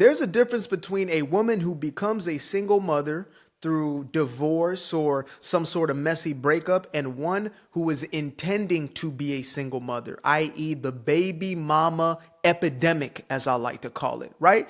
there's a difference between a woman who becomes a single mother through divorce or some sort of messy breakup and one who is intending to be a single mother, i.e., the baby mama epidemic, as I like to call it, right?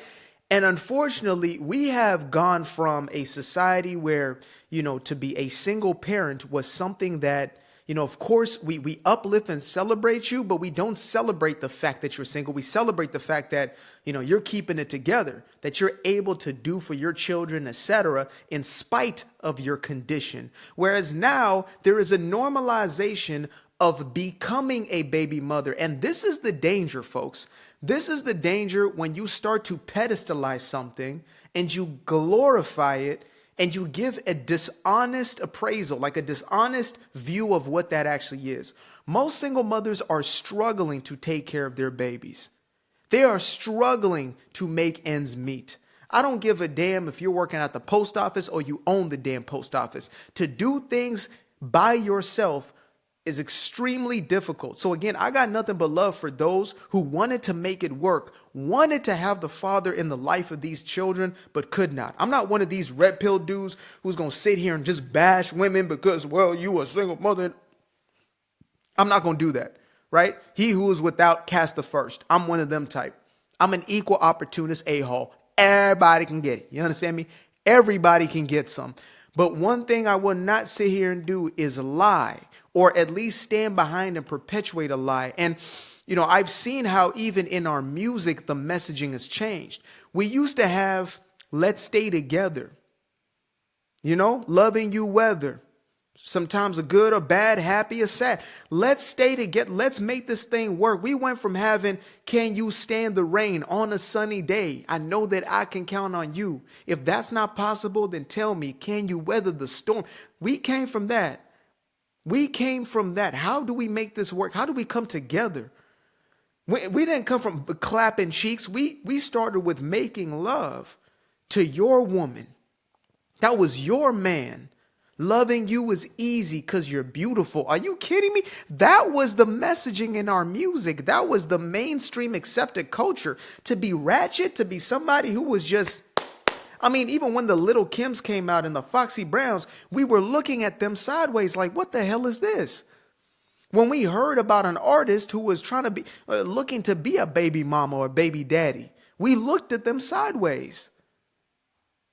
And unfortunately, we have gone from a society where, to be a single parent was something that, of course, we uplift and celebrate you, but we don't celebrate the fact that you're single. We celebrate the fact that, you're keeping it together, that you're able to do for your children, etc., in spite of your condition. Whereas now there is a normalization of becoming a baby mother. And this is the danger, folks. This is the danger when you start to pedestalize something and you glorify it and you give a dishonest appraisal, like a dishonest view of what that actually is. Most single mothers are struggling to take care of their babies. They are struggling to make ends meet. I don't give a damn if you're working at the post office or you own the damn post office. To do things by yourself is extremely difficult. So again, I got nothing but love for those who wanted to make it work, wanted to have the father in the life of these children, but could not. I'm not one of these red pill dudes who's going to sit here and just bash women because, well, you a single mother. I'm not going to do that, right? He who is without cast the first. I'm one of them type. I'm an equal opportunist a-hole. Everybody can get it. You understand me? Everybody can get some. But one thing I will not sit here and do is lie, or at least stand behind and perpetuate a lie. And, I've seen how even in our music, the messaging has changed. We used to have, let's stay together, loving you weather. Sometimes a good or bad, happy or sad. Let's stay together. Let's make this thing work. We went from having, can you stand the rain on a sunny day? I know that I can count on you. If that's not possible, then tell me, can you weather the storm? We came from that. How do we make this work? How do we come together? We didn't come from clapping cheeks. We started with making love to your woman. That was your man. Loving you was easy because you're beautiful. Are you kidding me? That was the messaging in our music. That was the mainstream accepted culture. To be ratchet, to be somebody who was just, even when the Little Kims came out and the Foxy Browns, we were looking at them sideways like, what the hell is this? When we heard about an artist who was trying to be, looking to be a baby mama or baby daddy, we looked at them sideways.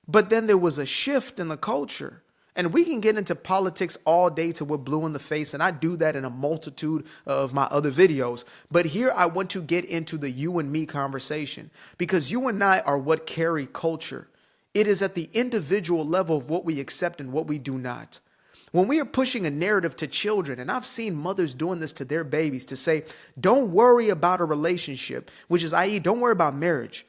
But then there was a shift in the culture. And we can get into politics all day till we're blue in the face. And I do that in a multitude of my other videos. But here I want to get into the you and me conversation, because you and I are what carry culture. It is at the individual level of what we accept and what we do not. When we are pushing a narrative to children, and I've seen mothers doing this to their babies, to say, don't worry about a relationship, which is, i.e., don't worry about marriage.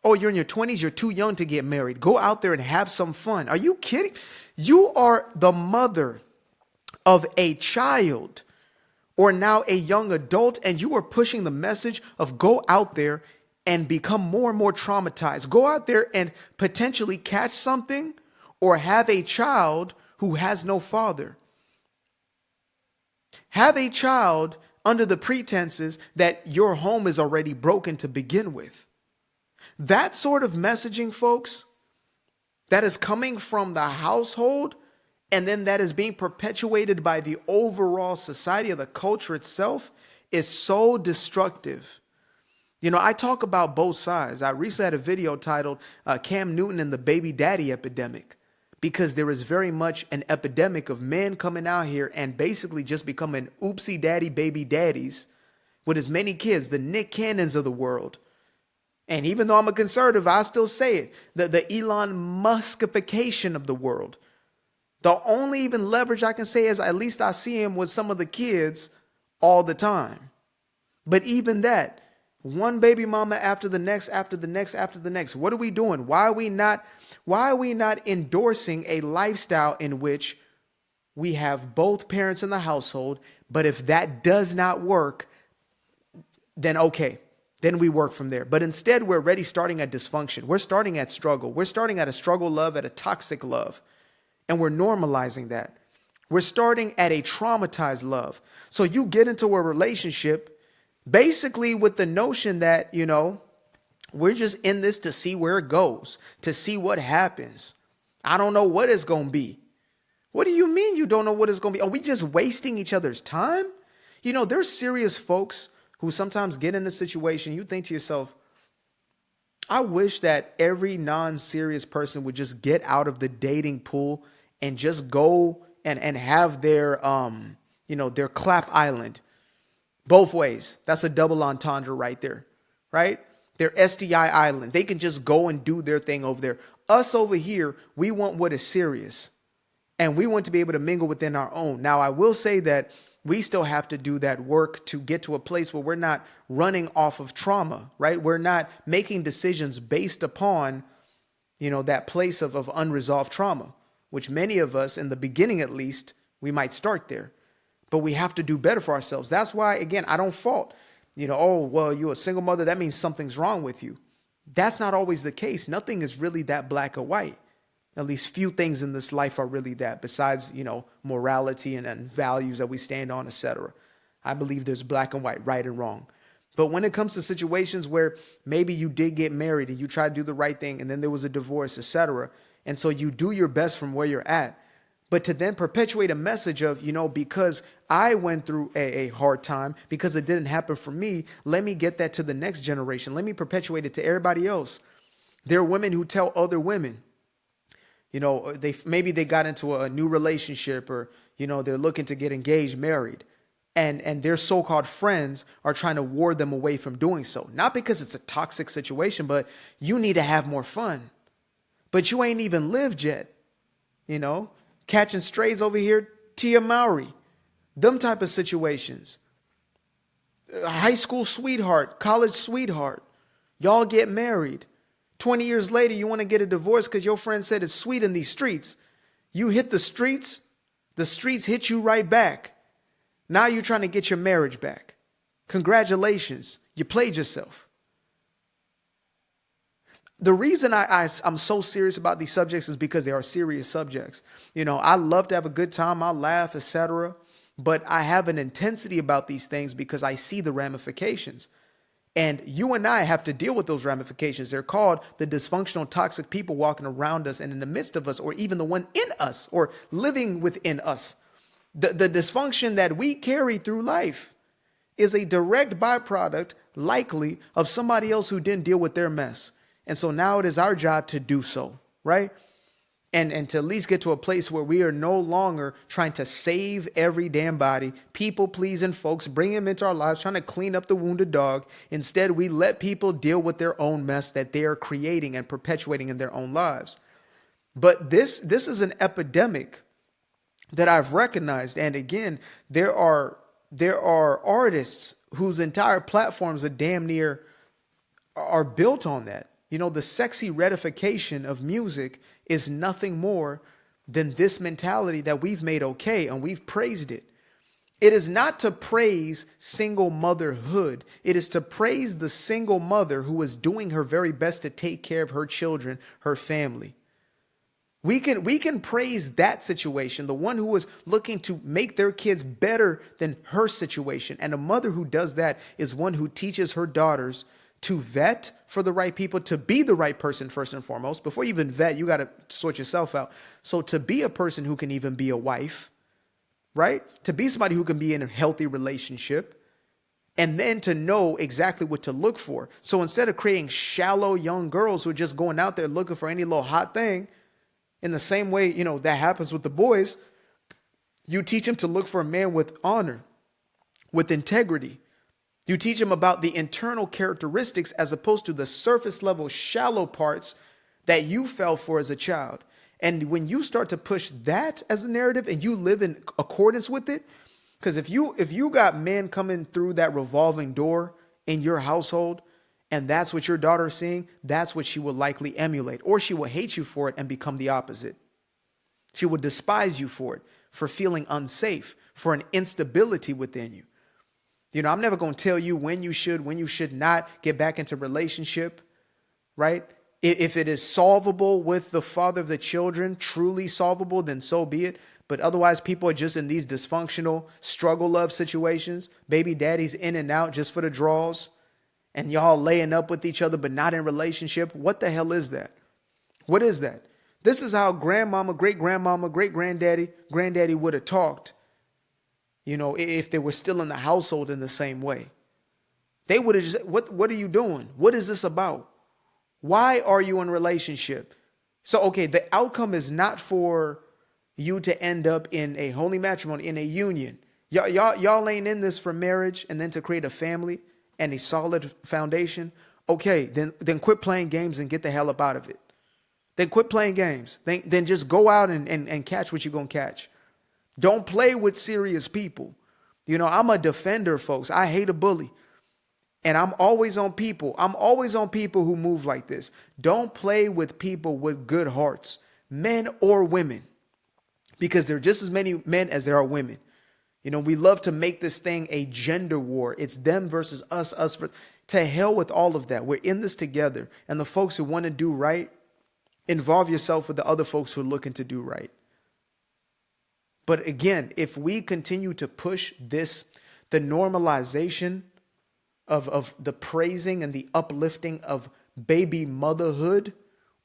Oh, you're in your 20s, you're too young to get married. Go out there and have some fun. Are you kidding? You are the mother of a child or now a young adult, and you are pushing the message of go out there and become more and more traumatized. Go out there and potentially catch something or have a child who has no father. Have a child under the pretenses that your home is already broken to begin with. That sort of messaging, folks, that is coming from the household, and then that is being perpetuated by the overall society of the culture itself, is so destructive. I talk about both sides. I recently had a video titled Cam Newton and the Baby Daddy Epidemic, because there is very much an epidemic of men coming out here and basically just becoming oopsie daddy baby daddies with as many kids, the Nick Cannons of the world. And even though I'm a conservative, I still say it, the Elon Muskification of the world. The only even leverage I can say is at least I see him with some of the kids all the time. But even that, one baby mama after the next, after the next, after the next. What are we doing? Why are we not endorsing a lifestyle in which we have both parents in the household? But if that does not work, then okay. Then we work from there. But instead, we're already starting at dysfunction. We're starting at struggle. We're starting at a struggle love, at a toxic love. And we're normalizing that. We're starting at a traumatized love. So you get into a relationship basically with the notion that, We're just in this to see where it goes, to see what happens. I don't know what it's going to be. What do you mean you don't know what it's going to be? Are we just wasting each other's time? You know, there's serious folks who sometimes get in a situation. You think to yourself, I wish that every non-serious person would just get out of the dating pool and just go and have their, their clap island both ways. That's a double entendre right there, right? Their STI island. They can just go and do their thing over there. Us over here, we want what is serious. And we want to be able to mingle within our own. Now, I will say that we still have to do that work to get to a place where we're not running off of trauma, right? We're not making decisions based upon, that place of unresolved trauma, which many of us, in the beginning at least, we might start there. But we have to do better for ourselves. That's why, again, I don't fault, oh, well, you're a single mother. That means something's wrong with you. That's not always the case. Nothing is really that black or white. At least few things in this life are really that, besides, morality and values that we stand on, etc. I believe there's black and white, right and wrong. But when it comes to situations where maybe you did get married and you tried to do the right thing and then there was a divorce, etc. And so you do your best from where you're at. But to then perpetuate a message of, because I went through a hard time, because it didn't happen for me, let me get that to the next generation. Let me perpetuate it to everybody else. There are women who tell other women, maybe they got into a new relationship, or, they're looking to get engaged, married, and their so-called friends are trying to ward them away from doing so. Not because it's a toxic situation, but you need to have more fun. But you ain't even lived yet, catching strays over here, Tia Mowry, them type of situations. A high school sweetheart, college sweetheart, y'all get married. 20 years later, you want to get a divorce because your friend said it's sweet in these streets. You hit the streets hit you right back. Now you're trying to get your marriage back. Congratulations, you played yourself. The reason I'm so serious about these subjects is because they are serious subjects. I love to have a good time. I laugh, etc. But I have an intensity about these things because I see the ramifications. And you and I have to deal with those ramifications. They're called the dysfunctional, toxic people walking around us and in the midst of us, or even the one in us or living within us. The dysfunction that we carry through life is a direct byproduct, likely, of somebody else who didn't deal with their mess. And so now it is our job to do so, right? And to at least get to a place where we are no longer trying to save every damn body, people pleasing folks, bring them into our lives, trying to clean up the wounded dog. Instead, we let people deal with their own mess that they are creating and perpetuating in their own lives. But this is an epidemic that I've recognized. And again, there are artists whose entire platforms are damn near are built on that. The sexy retification of music is nothing more than this mentality that we've made okay, and we've praised it. It is not to praise single motherhood. It is to praise the single mother who is doing her very best to take care of her children, her family. We can praise that situation, the one who is looking to make their kids better than her situation. And a mother who does that is one who teaches her daughters to vet for the right people, to be the right person first and foremost. Before you even vet, you got to sort yourself out. So to be a person who can even be a wife, right? To be somebody who can be in a healthy relationship, and then to know exactly what to look for. So instead of creating shallow young girls who are just going out there looking for any little hot thing, in the same way, that happens with the boys, you teach them to look for a man with honor, with integrity. You teach them about the internal characteristics as opposed to the surface level shallow parts that you fell for as a child. And when you start to push that as the narrative and you live in accordance with it, because if you got men coming through that revolving door in your household, and that's what your daughter is seeing, that's what she will likely emulate, or she will hate you for it and become the opposite. She will despise you for it, for feeling unsafe, for an instability within you. I'm never going to tell you when you should not get back into relationship, right? If it is solvable with the father of the children, truly solvable, then so be it. But otherwise, people are just in these dysfunctional struggle love situations. Baby daddy's in and out just for the draws. and y'all laying up with each other but not in relationship. What the hell is that? What is that? This is how grandmama, great granddaddy would have talked, if they were still in the household in the same way. They would have just, what are you doing? What is this about? Why are you in a relationship? So, okay, the outcome is not for you to end up in a holy matrimony, in a union. Y'all ain't in this for marriage and then to create a family and a solid foundation. Okay, then quit playing games and get the hell up out of it. Then quit playing games. Then just go out and catch what you're going to catch. Don't play with serious people. I'm a defender, folks. I hate a bully. And I'm always on people. I'm always on people who move like this. Don't play with people with good hearts, men or women, because there are just as many men as there are women. We love to make this thing a gender war. It's them versus us, to hell with all of that. We're in this together. And the folks who want to do right, involve yourself with the other folks who are looking to do right. But again, if we continue to push this, the normalization of the praising and the uplifting of baby motherhood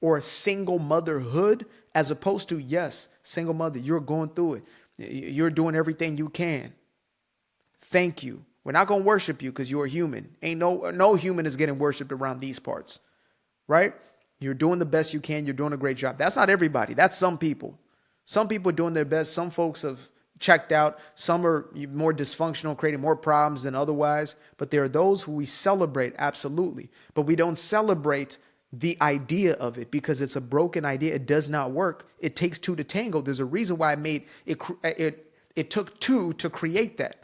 or single motherhood, as opposed to, yes, single mother, you're going through it. You're doing everything you can. Thank you. We're not going to worship you because you're a human. Ain't no human is getting worshiped around these parts, right? You're doing the best you can. You're doing a great job. That's not everybody. That's some people. Some people are doing their best. Some folks have checked out. Some are more dysfunctional, creating more problems than otherwise. But there are those who we celebrate, absolutely. But we don't celebrate the idea of it because it's a broken idea. It does not work. It takes two to tango. There's a reason why it took two to create that.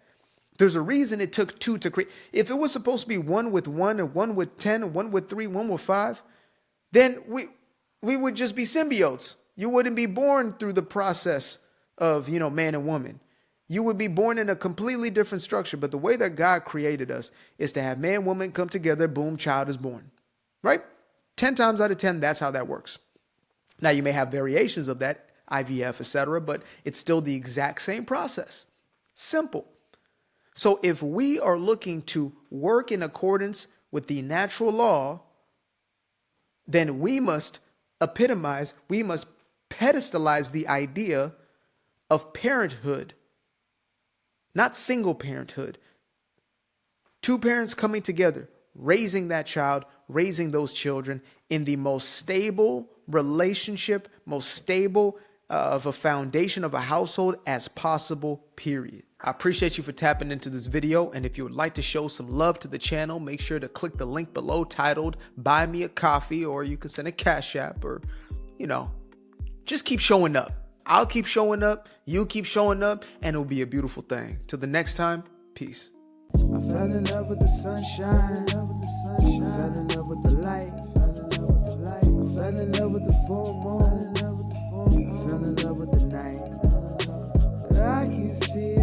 There's a reason it took two to create. If it was supposed to be one with one and one with 10 and one with 3, one with 5, then we would just be symbiotes. You wouldn't be born through the process of, man and woman. You would be born in a completely different structure. But the way that God created us is to have man and woman come together, boom, child is born, right? 10 times out of 10, that's how that works. Now, you may have variations of that, IVF, etc., but it's still the exact same process. Simple. So if we are looking to work in accordance with the natural law, then we must pedestalize the idea of parenthood, not single parenthood. Two parents coming together, raising that child, raising those children in the most stable relationship, most stable of a foundation of a household as possible, period. I appreciate you for tapping into this video. And if you would like to show some love to the channel, make sure to click the link below titled Buy Me a Coffee, or you can send a Cash App, or, just keep showing up. I'll keep showing up. You keep showing up, and it'll be a beautiful thing. Till the next time, peace. I fell in love with the sunshine. I fell in love with the light. I fell in love with the full moon. I fell in love with the night. I can see